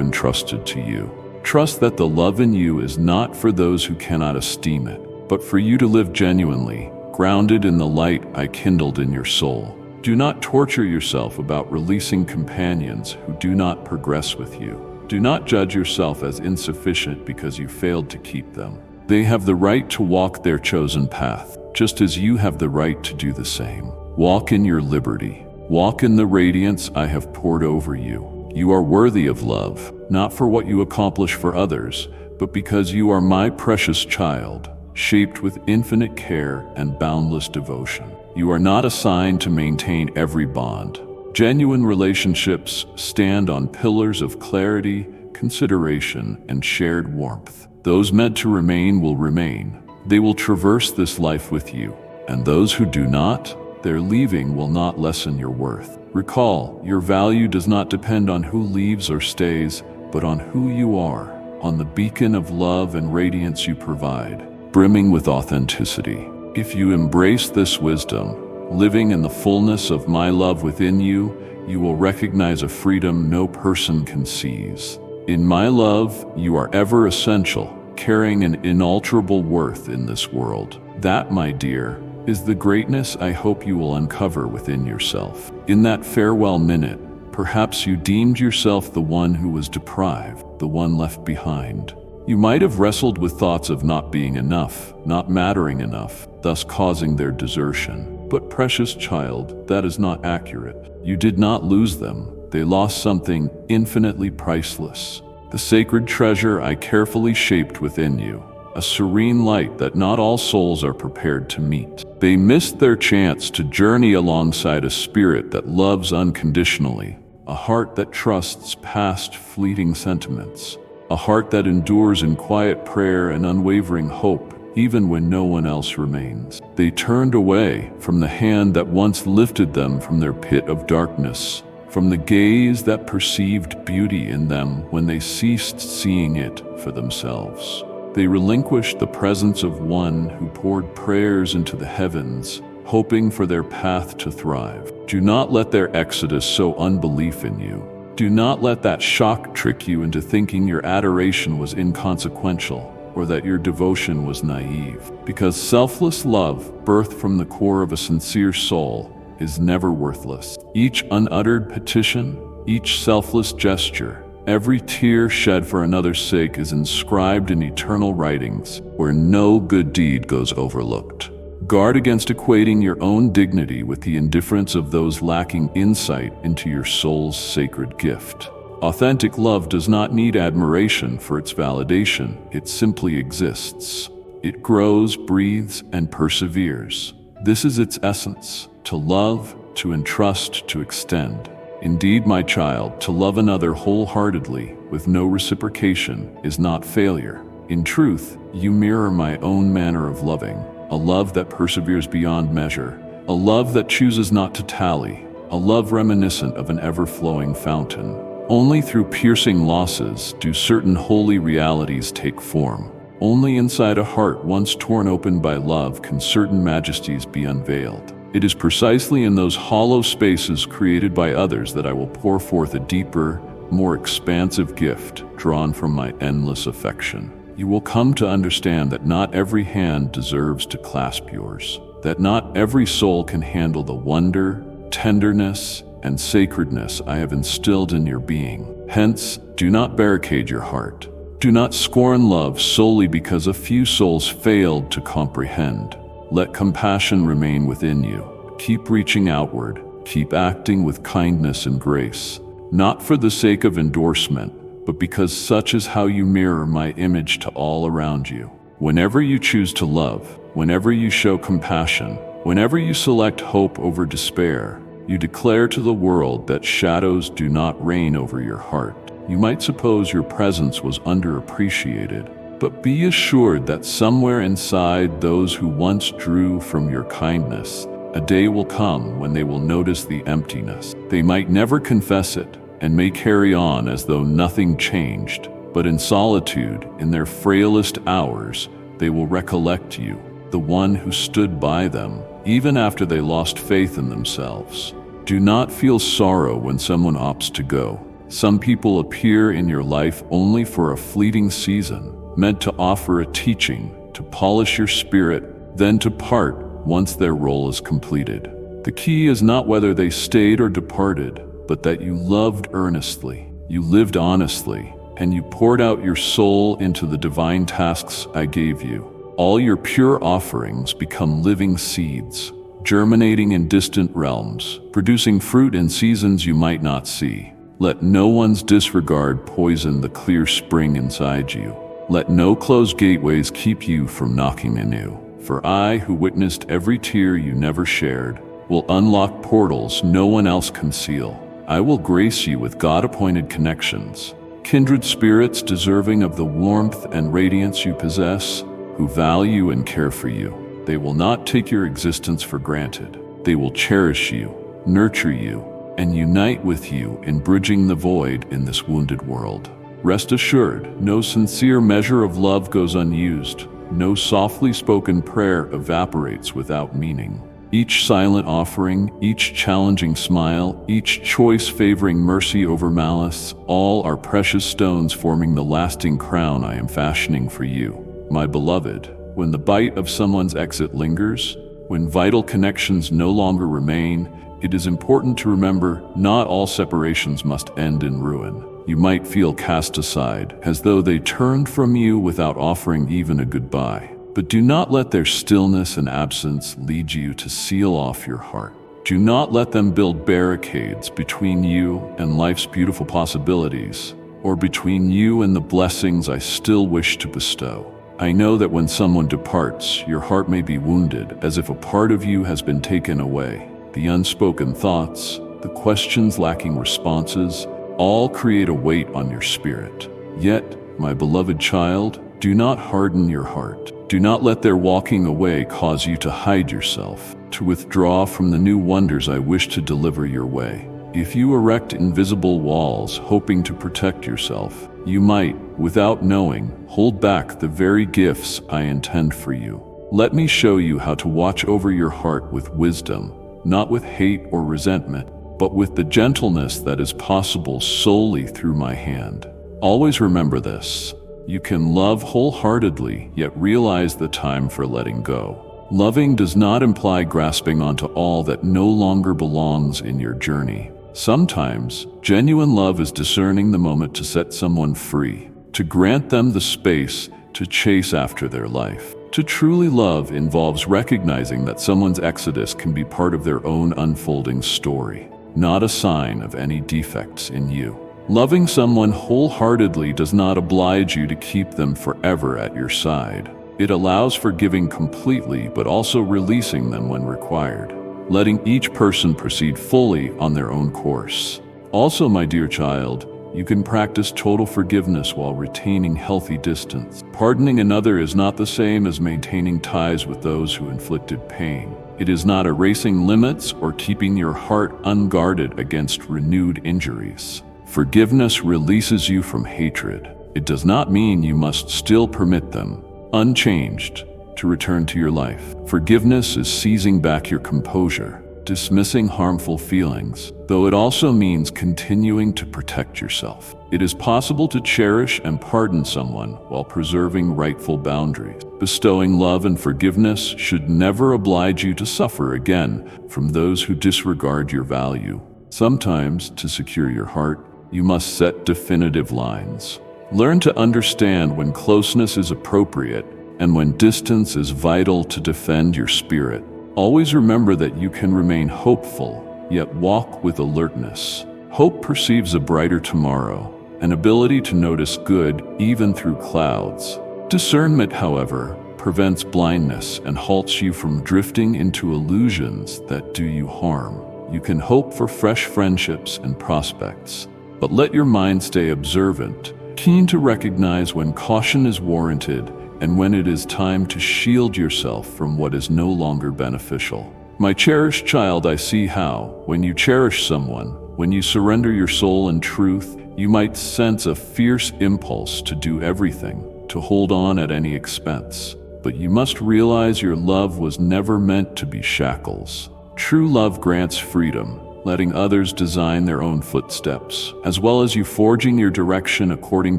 entrusted to you. Trust that the love in you is not for those who cannot esteem it, but for you to live genuinely, grounded in the light I kindled in your soul. Do not torture yourself about releasing companions who do not progress with you. Do not judge yourself as insufficient because you failed to keep them. They have the right to walk their chosen path, just as you have the right to do the same. Walk in your liberty. Walk in the radiance I have poured over you. You are worthy of love, not for what you accomplish for others, but because you are my precious child, shaped with infinite care and boundless devotion. You are not assigned to maintain every bond. Genuine relationships stand on pillars of clarity, consideration, and shared warmth. Those meant to remain will remain. They will traverse this life with you, and those who do not, their leaving will not lessen your worth. Recall, your value does not depend on who leaves or stays, but on who you are, on the beacon of love and radiance you provide, brimming with authenticity. If you embrace this wisdom, living in the fullness of my love within you, you will recognize a freedom no person can seize. In my love, you are ever essential, carrying an inalterable worth in this world. That, my dear, is the greatness I hope you will uncover within yourself. In that farewell minute, perhaps you deemed yourself the one who was deprived, the one left behind. You might have wrestled with thoughts of not being enough, not mattering enough, thus causing their desertion. But precious child, that is not accurate. You did not lose them. They lost something infinitely priceless. The sacred treasure I carefully shaped within you. A serene light that not all souls are prepared to meet. They missed their chance to journey alongside a spirit that loves unconditionally, a heart that trusts past fleeting sentiments, a heart that endures in quiet prayer and unwavering hope, even when no one else remains. They turned away from the hand that once lifted them from their pit of darkness, from the gaze that perceived beauty in them when they ceased seeing it for themselves. They relinquished the presence of one who poured prayers into the heavens, hoping for their path to thrive. Do not let their exodus sow unbelief in you. Do not let that shock trick you into thinking your adoration was inconsequential, or that your devotion was naive. Because selfless love, birthed from the core of a sincere soul, is never worthless. Each unuttered petition, each selfless gesture, every tear shed for another's sake is inscribed in eternal writings, where no good deed goes overlooked. Guard against equating your own dignity with the indifference of those lacking insight into your soul's sacred gift. Authentic love does not need admiration for its validation. It simply exists. It grows, breathes, and perseveres. This is its essence: to love, to entrust, to extend. Indeed, my child, to love another wholeheartedly, with no reciprocation, is not failure. In truth, you mirror my own manner of loving, a love that perseveres beyond measure, a love that chooses not to tally, a love reminiscent of an ever-flowing fountain. Only through piercing losses do certain holy realities take form. Only inside a heart once torn open by love can certain majesties be unveiled. It is precisely in those hollow spaces created by others that I will pour forth a deeper, more expansive gift drawn from my endless affection. You will come to understand that not every hand deserves to clasp yours, that not every soul can handle the wonder, tenderness, and sacredness I have instilled in your being. Hence, do not barricade your heart. Do not scorn love solely because a few souls failed to comprehend. Let compassion remain within you. Keep reaching outward. Keep acting with kindness and grace, not for the sake of endorsement, but because such is how you mirror my image to all around you. Whenever you choose to love, whenever you show compassion, whenever you select hope over despair, you declare to the world that shadows do not reign over your heart. You might suppose your presence was underappreciated, but be assured that somewhere inside those who once drew from your kindness, A day will come when they will notice the emptiness. They might never confess it and may carry on as though nothing changed, but in solitude, in their frailest hours, they will recollect you, the one who stood by them, even after they lost faith in themselves. Do not feel sorrow when someone opts to go. Some people appear in your life only for a fleeting season, meant to offer a teaching, to polish your spirit, then to part once their role is completed. The key is not whether they stayed or departed, but that you loved earnestly, you lived honestly, and you poured out your soul into the divine tasks I gave you. All your pure offerings become living seeds, germinating in distant realms, producing fruit in seasons you might not see. Let no one's disregard poison the clear spring inside you. Let no closed gateways keep you from knocking anew. For I, who witnessed every tear you never shared, will unlock portals no one else can seal. I will grace you with God-appointed connections, kindred spirits deserving of the warmth and radiance you possess, who value and care for you. They will not take your existence for granted. They will cherish you, nurture you, and unite with you in bridging the void in this wounded world. Rest assured, no sincere measure of love goes unused. No softly spoken prayer evaporates without meaning. Each silent offering, each challenging smile, each choice favoring mercy over malice, all are precious stones forming the lasting crown I am fashioning for you. My beloved, when the bite of someone's exit lingers, when vital connections no longer remain, it is important to remember not all separations must end in ruin. You might feel cast aside, as though they turned from you without offering even a goodbye. But do not let their stillness and absence lead you to seal off your heart. Do not let them build barricades between you and life's beautiful possibilities, or between you and the blessings I still wish to bestow. I know that when someone departs, your heart may be wounded, as if a part of you has been taken away. The unspoken thoughts, the questions lacking responses, all create a weight on your spirit. Yet, my beloved child, do not harden your heart. Do not let their walking away cause you to hide yourself, to withdraw from the new wonders I wish to deliver your way. If you erect invisible walls hoping to protect yourself, you might, without knowing, hold back the very gifts I intend for you. Let me show you how to watch over your heart with wisdom, not with hate or resentment, but with the gentleness that is possible solely through my hand. Always remember this. You can love wholeheartedly, yet realize the time for letting go. Loving does not imply grasping onto all that no longer belongs in your journey. Sometimes, genuine love is discerning the moment to set someone free, to grant them the space to chase after their life. To truly love involves recognizing that someone's exodus can be part of their own unfolding story, not a sign of any defects in you. Loving someone wholeheartedly does not oblige you to keep them forever at your side. It allows for giving completely, but also releasing them when required, letting each person proceed fully on their own course. Also, my dear child, you can practice total forgiveness while retaining healthy distance. Pardoning another is not the same as maintaining ties with those who inflicted pain. It is not erasing limits or keeping your heart unguarded against renewed injuries. Forgiveness releases you from hatred. It does not mean you must still permit them, unchanged, to return to your life. Forgiveness is seizing back your composure, dismissing harmful feelings, though it also means continuing to protect yourself. It is possible to cherish and pardon someone while preserving rightful boundaries. Bestowing love and forgiveness should never oblige you to suffer again from those who disregard your value. Sometimes, to secure your heart, you must set definitive lines. Learn to understand when closeness is appropriate and when distance is vital to defend your spirit. Always remember that you can remain hopeful, yet walk with alertness. Hope perceives a brighter tomorrow, an ability to notice good even through clouds. Discernment, however, prevents blindness and halts you from drifting into illusions that do you harm. You can hope for fresh friendships and prospects, but let your mind stay observant, keen to recognize when caution is warranted and when it is time to shield yourself from what is no longer beneficial. My cherished child, I see how, when you cherish someone, when you surrender your soul and truth, you might sense a fierce impulse to do everything, to hold on at any expense. But you must realize your love was never meant to be shackles. True love grants freedom, letting others design their own footsteps, as well as you forging your direction according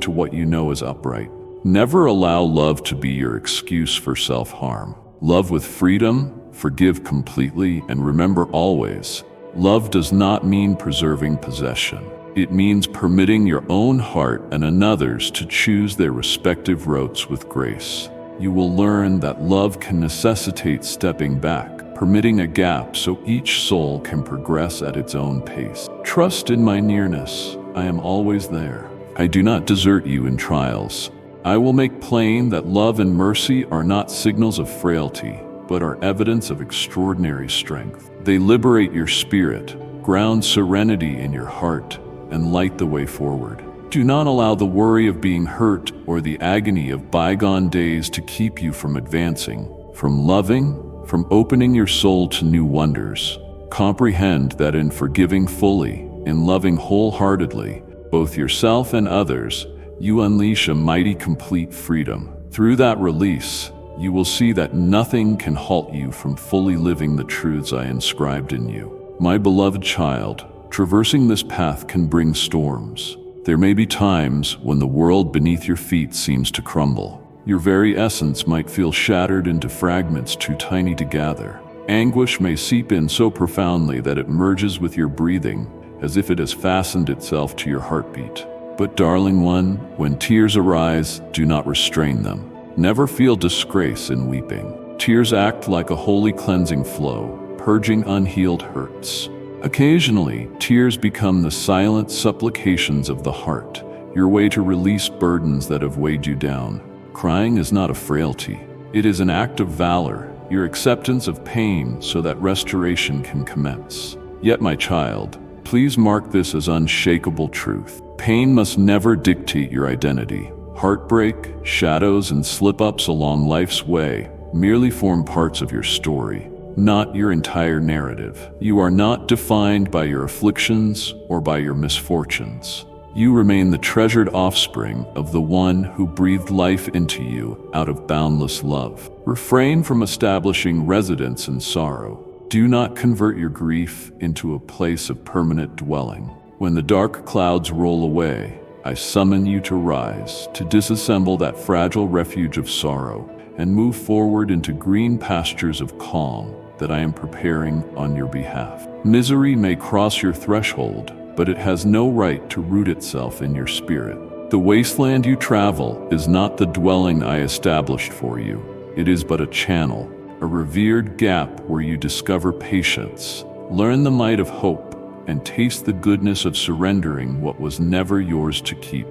to what you know is upright. Never allow love to be your excuse for self-harm. Love with freedom, forgive completely, and remember always, love does not mean preserving possession. It means permitting your own heart and another's to choose their respective routes with grace. You will learn that love can necessitate stepping back, permitting a gap so each soul can progress at its own pace. Trust in my nearness. I am always there. I do not desert you in trials. I will make plain that love and mercy are not signals of frailty, but are evidence of extraordinary strength. They liberate your spirit, ground serenity in your heart, and light the way forward. Do not allow the worry of being hurt or the agony of bygone days to keep you from advancing, from loving, from opening your soul to new wonders. Comprehend that in forgiving fully, in loving wholeheartedly, both yourself and others, you unleash a mighty complete freedom. Through that release, you will see that nothing can halt you from fully living the truths I inscribed in you. My beloved child, traversing this path can bring storms. There may be times when the world beneath your feet seems to crumble. Your very essence might feel shattered into fragments too tiny to gather. Anguish may seep in so profoundly that it merges with your breathing, as if it has fastened itself to your heartbeat. But darling one, when tears arise, do not restrain them. Never feel disgrace in weeping. Tears act like a holy cleansing flow, purging unhealed hurts. Occasionally, tears become the silent supplications of the heart, your way to release burdens that have weighed you down. Crying is not a frailty. It is an act of valor, your acceptance of pain so that restoration can commence. Yet, my child, please mark this as unshakable truth. Pain must never dictate your identity. Heartbreak, shadows, and slip-ups along life's way merely form parts of your story, not your entire narrative. You are not defined by your afflictions or by your misfortunes. You remain the treasured offspring of the one who breathed life into you out of boundless love. Refrain from establishing residence in sorrow. Do not convert your grief into a place of permanent dwelling. When the dark clouds roll away, I summon you to rise, to disassemble that fragile refuge of sorrow, and move forward into green pastures of calm that I am preparing on your behalf. Misery may cross your threshold, but it has no right to root itself in your spirit. The wasteland you travel is not the dwelling I established for you. It is but a channel, a revered gap where you discover patience, learn the might of hope, and taste the goodness of surrendering what was never yours to keep.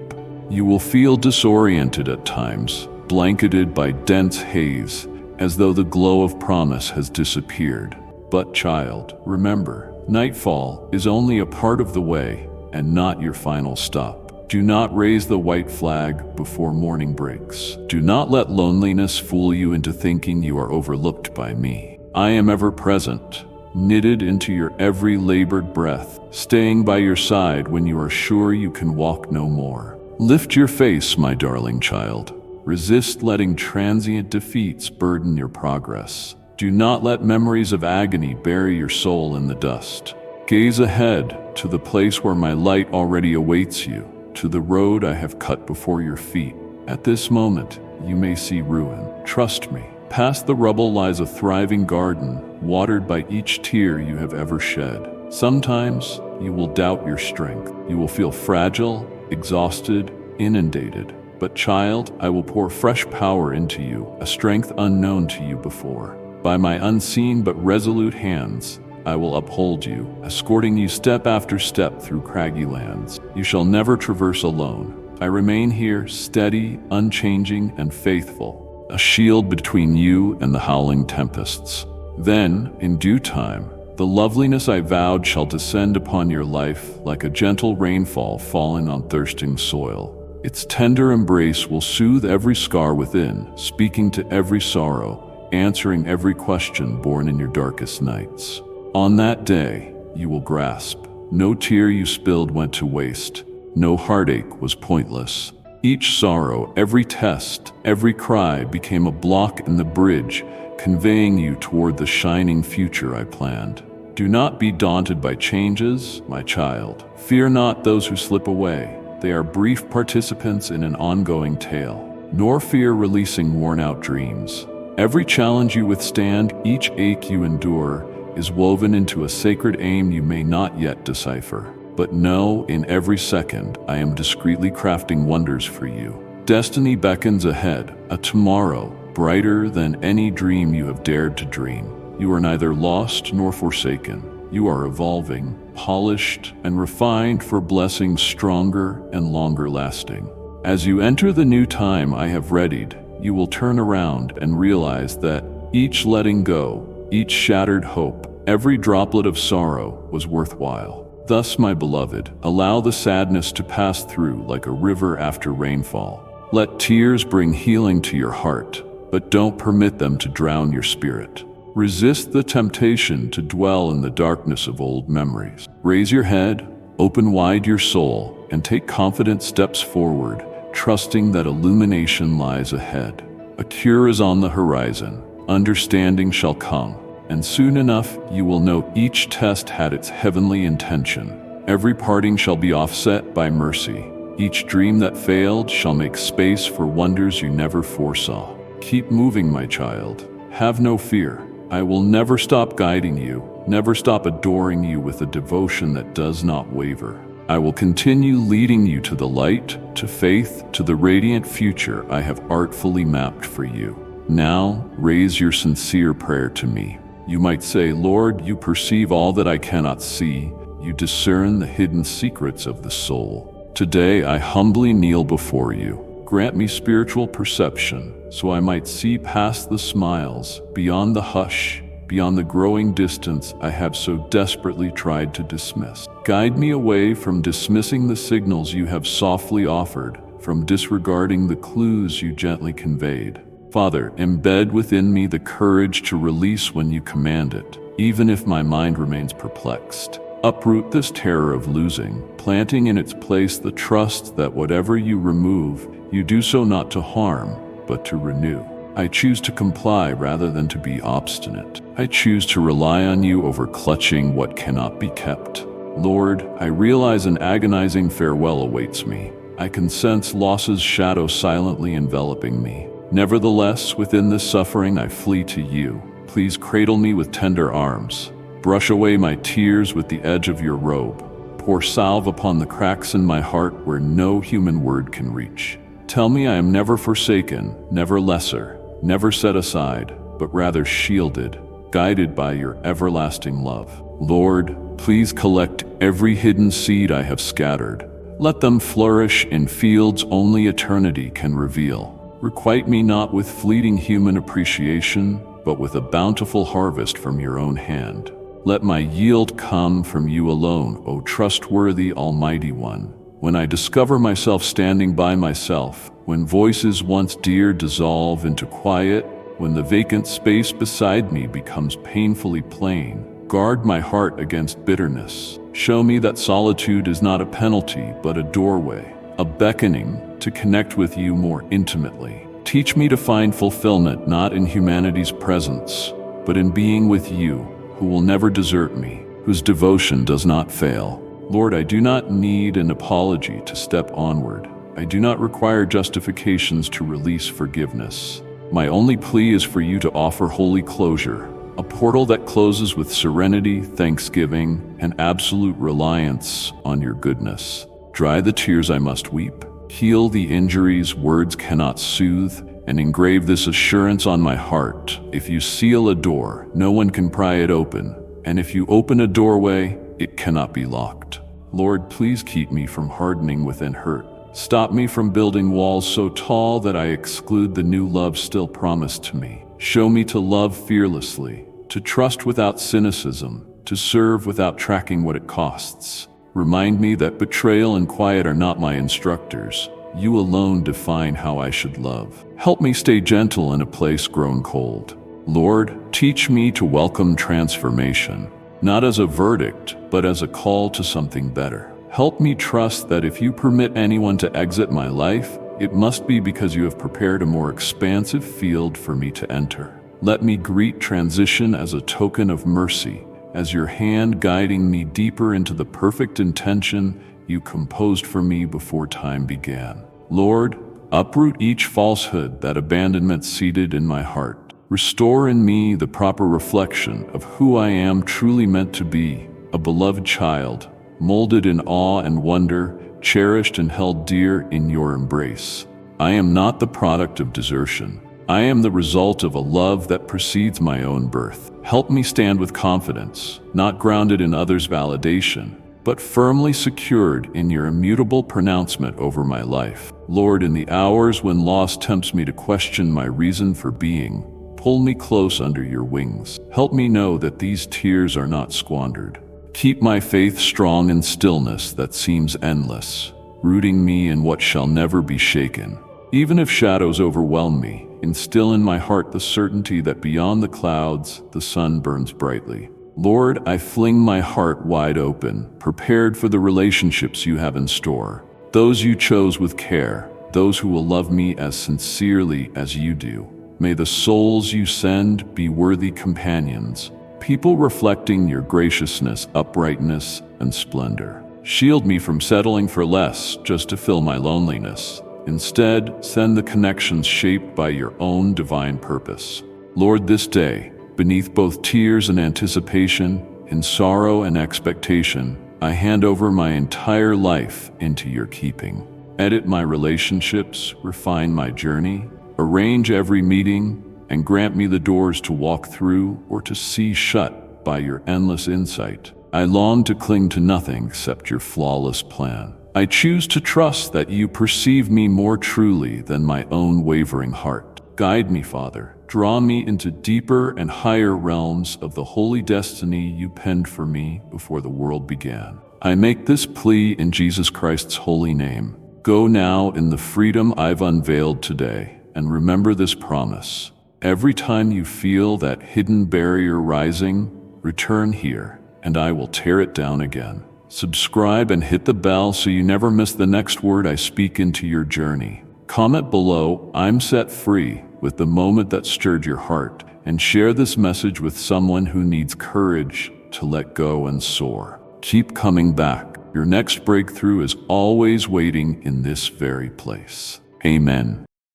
You will feel disoriented at times, blanketed by dense haze, as though the glow of promise has disappeared. But child, remember, nightfall is only a part of the way and not your final stop. Do not raise the white flag before morning breaks. Do not let loneliness fool you into thinking you are overlooked by me. I am ever present, knitted into your every labored breath, staying by your side when you are sure you can walk no more. Lift your face, my darling child. Resist letting transient defeats burden your progress. Do not let memories of agony bury your soul in the dust. Gaze ahead to the place where my light already awaits you, to the road I have cut before your feet. At this moment, you may see ruin. Trust me. Past the rubble lies a thriving garden, watered by each tear you have ever shed. Sometimes you will doubt your strength. You will feel fragile, exhausted, inundated. But child, I will pour fresh power into you, a strength unknown to you before. By my unseen but resolute hands, I will uphold you, escorting you step after step through craggy lands. You shall never traverse alone. I remain here, steady, unchanging, and faithful, a shield between you and the howling tempests. Then, in due time, the loveliness I vowed shall descend upon your life like a gentle rainfall falling on thirsting soil. Its tender embrace will soothe every scar within, speaking to every sorrow, answering every question born in your darkest nights. On that day, you will grasp. No tear you spilled went to waste. No heartache was pointless. Each sorrow, every test, every cry became a block in the bridge, conveying you toward the shining future I planned. Do not be daunted by changes, my child. Fear not those who slip away. They are brief participants in an ongoing tale. Nor fear releasing worn-out dreams. Every challenge you withstand, each ache you endure, is woven into a sacred aim you may not yet decipher. But know, in every second, I am discreetly crafting wonders for you. Destiny beckons ahead, a tomorrow brighter than any dream you have dared to dream. You are neither lost nor forsaken. You are evolving, polished, and refined for blessings stronger and longer lasting. As you enter the new time I have readied, you will turn around and realize that each letting go, each shattered hope, every droplet of sorrow was worthwhile. Thus, my beloved, allow the sadness to pass through like a river after rainfall. Let tears bring healing to your heart, but don't permit them to drown your spirit. Resist the temptation to dwell in the darkness of old memories. Raise your head, open wide your soul, and take confident steps forward, trusting that illumination lies ahead. A cure is on the horizon. Understanding shall come. And soon enough, you will know each test had its heavenly intention. Every parting shall be offset by mercy. Each dream that failed shall make space for wonders you never foresaw. Keep moving, my child. Have no fear. I will never stop guiding you, never stop adoring you with a devotion that does not waver. I will continue leading you to the light, to faith, to the radiant future I have artfully mapped for you. Now, raise your sincere prayer to me. You might say, Lord, you perceive all that I cannot see. You discern the hidden secrets of the soul. Today, I humbly kneel before you. Grant me spiritual perception, so I might see past the smiles, beyond the hush, beyond the growing distance I have so desperately tried to dismiss. Guide me away from dismissing the signals you have softly offered, from disregarding the clues you gently conveyed. Father, embed within me the courage to release when you command it, even if my mind remains perplexed. Uproot this terror of losing, planting in its place the trust that whatever you remove, you do so not to harm, but to renew. I choose to comply rather than to be obstinate. I choose to rely on you over clutching what cannot be kept. Lord, I realize an agonizing farewell awaits me. I can sense loss's shadow silently enveloping me. Nevertheless, within this suffering I flee to you. Please cradle me with tender arms. Brush away my tears with the edge of your robe. Pour salve upon the cracks in my heart where no human word can reach. Tell me I am never forsaken, never lesser, never set aside, but rather shielded, guided by your everlasting love. Lord, please collect every hidden seed I have scattered. Let them flourish in fields only eternity can reveal. Requite me not with fleeting human appreciation, but with a bountiful harvest from your own hand. Let my yield come from you alone, O trustworthy Almighty One. When I discover myself standing by myself, when voices once dear dissolve into quiet, when the vacant space beside me becomes painfully plain, guard my heart against bitterness. Show me that solitude is not a penalty, but a doorway, a beckoning to connect with you more intimately. Teach me to find fulfillment not in humanity's presence, but in being with you, who will never desert me, whose devotion does not fail. Lord, I do not need an apology to step onward. I do not require justifications to release forgiveness. My only plea is for you to offer holy closure, a portal that closes with serenity, thanksgiving, and absolute reliance on your goodness. Dry the tears I must weep. Heal the injuries words cannot soothe, and engrave this assurance on my heart. If you seal a door, no one can pry it open, and if you open a doorway, it cannot be locked. Lord, please keep me from hardening within hurt. Stop me from building walls so tall that I exclude the new love still promised to me. Show me to love fearlessly, to trust without cynicism, to serve without tracking what it costs. Remind me that betrayal and quiet are not my instructors. You alone define how I should love. Help me stay gentle in a place grown cold. Lord, teach me to welcome transformation, not as a verdict, but as a call to something better. Help me trust that if you permit anyone to exit my life, it must be because you have prepared a more expansive field for me to enter. Let me greet transition as a token of mercy, as your hand guiding me deeper into the perfect intention you composed for me before time began. Lord, uproot each falsehood that abandonment seeded in my heart. Restore in me the proper reflection of who I am truly meant to be, a beloved child, molded in awe and wonder, cherished and held dear in your embrace. I am not the product of desertion. I am the result of a love that precedes my own birth. Help me stand with confidence, not grounded in others' validation, but firmly secured in your immutable pronouncement over my life. Lord, in the hours when loss tempts me to question my reason for being, pull me close under your wings. Help me know that these tears are not squandered. Keep my faith strong in stillness that seems endless, rooting me in what shall never be shaken. Even if shadows overwhelm me, instill in my heart the certainty that beyond the clouds, the sun burns brightly. Lord, I fling my heart wide open, prepared for the relationships you have in store. Those you chose with care, those who will love me as sincerely as you do. May the souls you send be worthy companions, people reflecting your graciousness, uprightness, and splendor. Shield me from settling for less just to fill my loneliness. Instead, send the connections shaped by your own divine purpose. Lord, this day, beneath both tears and anticipation, in sorrow and expectation, I hand over my entire life into your keeping. Edit my relationships, refine my journey, arrange every meeting, and grant me the doors to walk through or to see shut by your endless insight. I long to cling to nothing except your flawless plan. I choose to trust that you perceive me more truly than my own wavering heart. Guide me, Father. Draw me into deeper and higher realms of the holy destiny you penned for me before the world began. I make this plea in Jesus Christ's holy name. Go now in the freedom I've unveiled today, and remember this promise. Every time you feel that hidden barrier rising, return here, and I will tear it down again. Subscribe and hit the bell so you never miss the next word I speak into your journey. Comment below, "I'm set free," with the moment that stirred your heart, and share this message with someone who needs courage to let go and soar. Keep coming back. Your next breakthrough is always waiting in this very place. Amen.